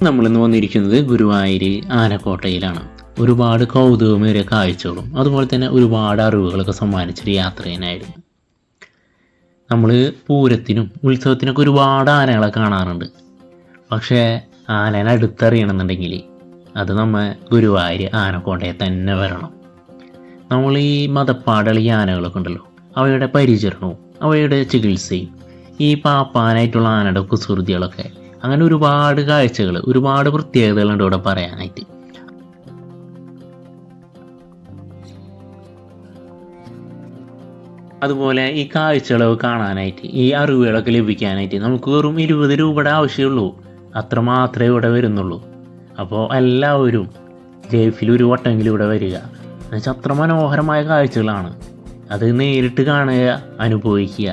നമ്മളിന്ന് വന്നിരിക്കുന്നത് ഗുരുവായൂർ ആനക്കോട്ടയിലാണ്. ഒരുപാട് കൗതുകമേറിയ കാഴ്ചകളും അതുപോലെ തന്നെ ഒരുപാട് അറിവുകളൊക്കെ സമ്മാനിച്ചൊരു യാത്രേനായിരുന്നു. നമ്മൾ പൂരത്തിനും ഉത്സവത്തിനൊക്കെ ഒരുപാട് ആനകളെ കാണാറുണ്ട്. പക്ഷേ ആനേനെ അടുത്തറിയണമെന്നുണ്ടെങ്കിൽ അത് നമ്മൾ ഗുരുവായൂർ ആനക്കോട്ടയിൽ തന്നെ വരണം. നമ്മൾ ഈ മതപ്പാടുള്ള ഈ ആനകളൊക്കെ ഉണ്ടല്ലോ, അവയുടെ പരിചരണവും അവയുടെ ചികിത്സയും ഈ പാപ്പാനായിട്ടുള്ള ആനയുടെ കുസൃതികളൊക്കെ, അങ്ങനെ ഒരുപാട് കാഴ്ചകൾ, ഒരുപാട് പ്രത്യേകതകളുണ്ട് ഇവിടെ പറയാനായിട്ട്. അതുപോലെ ഈ കാഴ്ചകളൊക്കെ കാണാനായിട്ട്, ഈ അറിവുകളൊക്കെ ലഭിക്കാനായിട്ട് നമുക്ക് വെറും 20 രൂപയുടെ ആവശ്യമുള്ളൂ. അത്ര മാത്രമേ ഇവിടെ വരുന്നുള്ളൂ. അപ്പോൾ എല്ലാവരും ലൈഫിൽ ഒരു വട്ടമെങ്കിലും ഇവിടെ വരിക. എന്നുവെച്ചാൽ അത്ര മനോഹരമായ കാഴ്ചകളാണ്. അത് നേരിട്ട് കാണുക, അനുഭവിക്കുക.